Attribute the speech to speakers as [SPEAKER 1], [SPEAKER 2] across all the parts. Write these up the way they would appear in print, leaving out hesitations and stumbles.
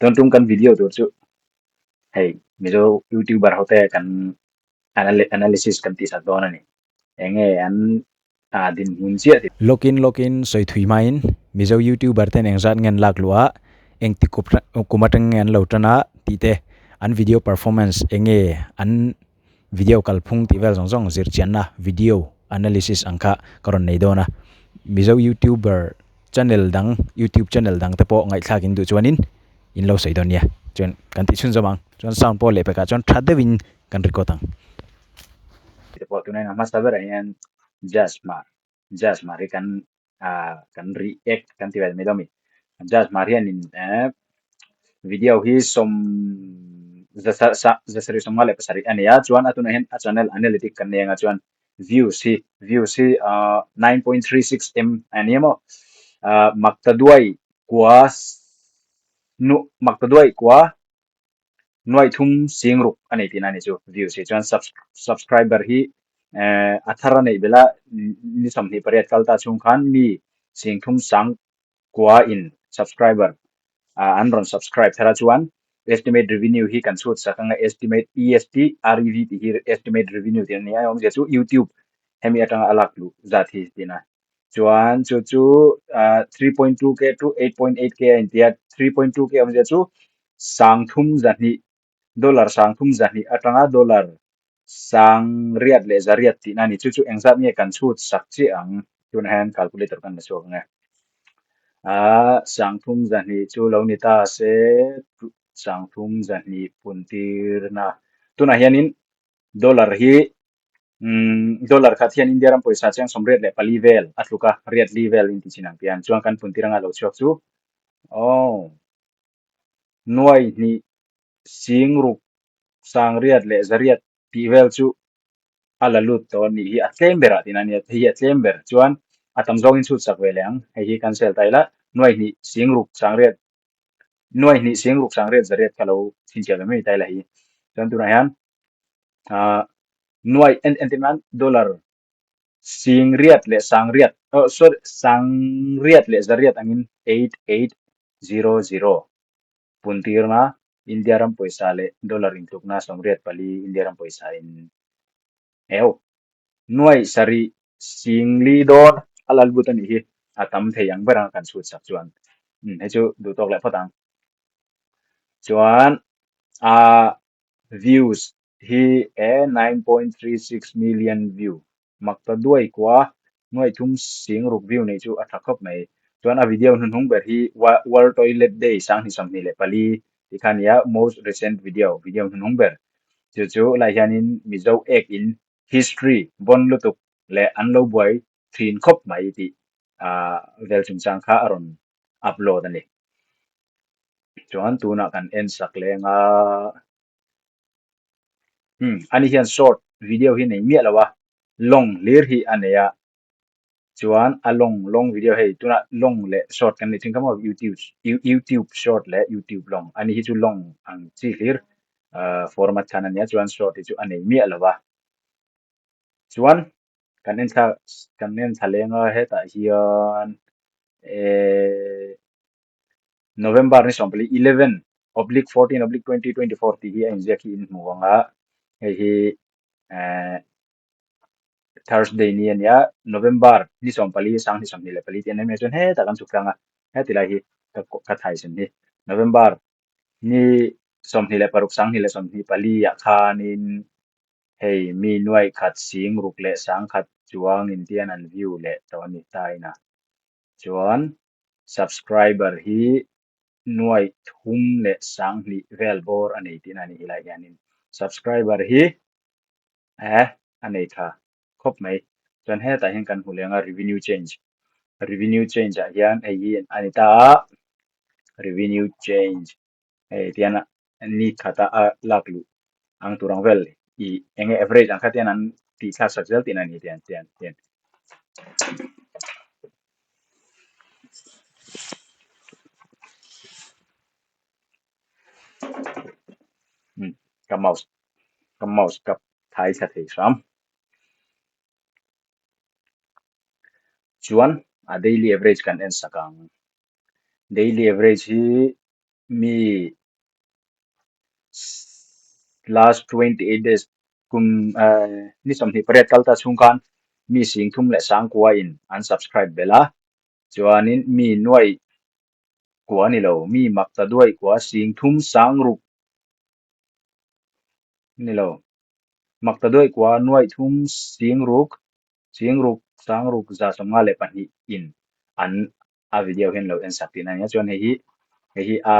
[SPEAKER 1] ton tung kan video tur chu hey mizo youtuber hote kan analysis kan ti sa dona ni enge an din hun chia
[SPEAKER 2] Lokin soi thui main mizo YouTuber ten eng zat ngen lak lua eng ti kumateng ngen lo tana ti te an video performance enge an video kalphung ti vel zong zong zir chian na video analysis angka karon nei dona mizo YouTuber YouTube channel dang te po ngai thlakin du chuanin in lo sei don ya chuan kan ti chun zamang chuan sound po le pe ka chuan thadewin kan recordang
[SPEAKER 1] po tunai na mas sabar yan jazz mari kan kan react kan ti vel medomi jazz mari in video hi som zasari somale pasari ani ya chuan atuna hen a channel analytic kan nenga chuan views hi 9.36 m ani mo maktaduai kuas nu maktaduai kwa noi thum singruk ani tinani chu views hi chuan subscriber hi athara nei bela ni somni pariat kalta chung khan mi singthum sang kwa in subscriber anron subscribe thara chuan estimate revenue hi kan chut sakanga estimate EST REV ti hi estimate revenue ti ni ayong je chu YouTube hemi atanga alak lu zathi tina chuan chu 3.2k to 8.8k in tia 3.2k am je chu sangthum zani dollar sangthum zani atanga dollar sang riat le zariat ti nani chu engzat nge kan chut sakchi ang tun han calculator kan so nga sangthum zani chu lo ni ta se sangthum zani puntir na tuna hianin dollar hi dollar khat hian india ram poisa chang somret le pali vel atluka riat level in ti chinang pian chuang kan puntiranga lo chok chu oh noi ni singruk sang riat le zariat ti vel chu ala lut to ni hi atlember atinani hi atlember chuan atam zong in chu sak veleng hi cancel taila noi ni singruk sang riat noi ni singruk sang riat zariat kalo thinchel me taila hi chuan tu na hian noi en timan dollar sing riat le sang riat oh sorry sang riat le zariat angin 8800 puntirna india ram poisa le dollar in tukna som riat pali india ram poisa in eu nuai sari singli don alal butan hi atam theyang barang kan sut sak chuan he chu du tok le phatang chuan a views hi 9.36 million view makta duai kwa nuai thum sing ruk view nei chu athakop mai chuan a video hun hung ber hi world toilet day sang hi sam ni le pali ikhania most recent video hun hung ber chu lai hianin mizo ek in history bon lutuk le anlo boy thin khop mai ti vel chung chang kha aron upload ani chuan tuna kan en sak lenga ani hian short video hi nei mi alawa long lir hi aneya chuan a long video hei tuna long le short kan ni thing kama YouTube short le YouTube long ani hi chu long ang chi lir format kan ania chuan short hi chu anei mi alawa chuan kan en thalenga heta hian November ni sompli 11/14/2024 ti hi a inject in muanga hi Thursday ni ania November ni sompali sang ni somni le pali ti nem chon he ta kan sukranga he ti lai hi ka thai sin ni November ni somni le paruk sang ni le somni pali ya khanin hei mi nuai khat sing ruk le sang khat chuang in tian an view le to ni taina chuan subscriber hi nuai thum le sang li vel bor anei tin ani hilai yanin subscriber hi anei tha khop mai chuan he ta hin kan hulenga revenue change a hian ei anita revenue change ei tiana ni khata a laklu ang turang vel I enge average ang khatian an ti thla sajal tin ani tian ka mouse ka thai sa thei sam chuan a daily average kan en sakang daily average hi mi last 28 days kum ni som ni paret kalta chung kan mi sing thum le sang kwa in unsubscribe bela chuanin mi nuai kwa ni lo mi makta duai kwa sing thum sang ruk ni lo makta duai kwa nuai thum sing ruk sang ruk za som nga le pan hi in an a video hen lo en sakti na nya chuan hi a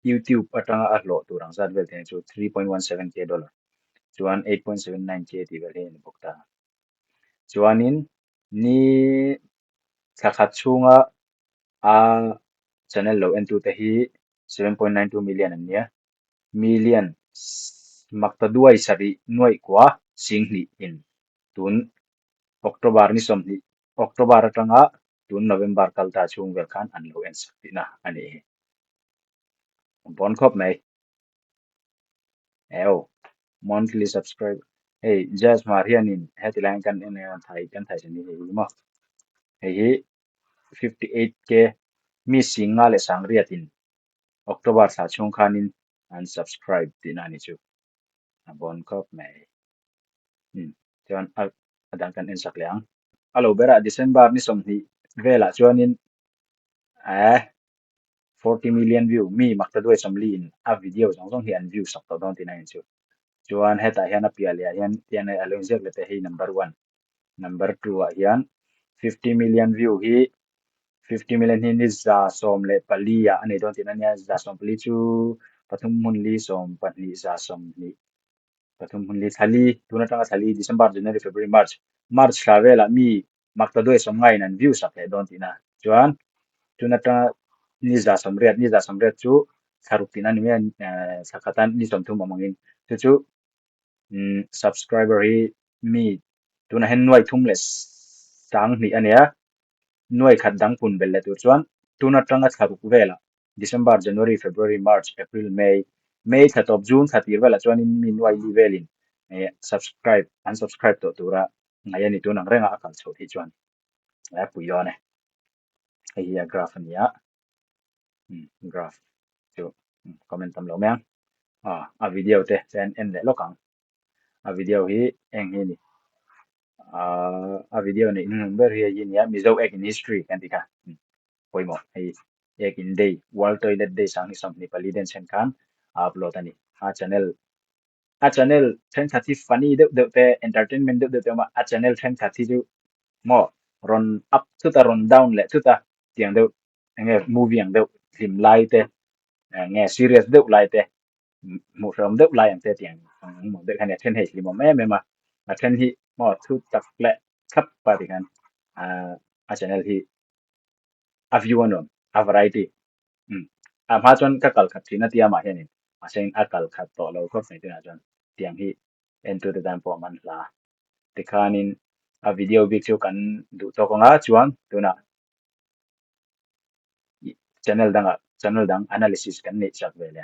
[SPEAKER 1] YouTube atanga a lo turang zat vel ten chu 3.17k dollar chuan 8.79k ti vel hen bokta chuanin ni thakhat chunga a channel lo en tu te hi 7.92 million an nia million makta duai sari nuai kwa singli in tun October ni som ni October atanga tun November kalta chung vel khan an lo en sakti na ani bon khop mai eo monthly subscribe hey just marian in headline kan en kan thai ni hi ma hey 58k mi singa le sangriatin October sa chung khanin unsubscribe tin ani chu bon khop mai chuan adan kan en sak leang alo bera December ni som ni vela chuanin 40 million view mi makta doi som li in a video jong jong hi an view sak to don tin ani chu chuan heta hian a pial ya hian along zek le te hi number 1 number 2 a hian 50 million view hi 50 million hi ni za som le palia ani don tin ania za som pali chu pathum mun li som pahni za som ni pathum mun li thali tuna tanga thali December January February March la vela mi makta doi som ngai nan view sak le don tina chuan tuna tanga ni za som riat chu tharuk tin ani men sakatan ni som thum amangin chu subscriber hi mi tuna hen nuai thum le sang ni ania nuai khat dang pun bel le tu chuan tuna tanga tharuk vela December January February March April May thatop June thatir vela chuan in mi nuai li velin subscribe unsubscribe to tura ngai ani tu nang renga akal chho hi chuan la puyo ne hi ya graph ania graph chu comment tam lo meng a video te chen en le lokang a video hi eng hi ni a video ni ber hi yin ya mizo ek in history kan tika poimo hei ek in day world toilet day sang ni som ni pali den chen kan upload ani a channel 1030 funny de te entertainment de te ma a channel 1030 ju mo ron up to ta ron down le to ta tiang de nge movie ang de film lai te nge serious de lai te mu rom de lai ang te tiang mo de kan ten hei li mo me ma a ten hi mo thu tak le khap pa ti kan a channel hi a view anom a variety ma chon ka kal khat thina tia ma hianin a sen a kal khat to lo ko sei tina chon tiang hi enter the time po man la tikhanin a video big chu kan du to ko nga chuan tuna channel dang analysis kan ni chak ve le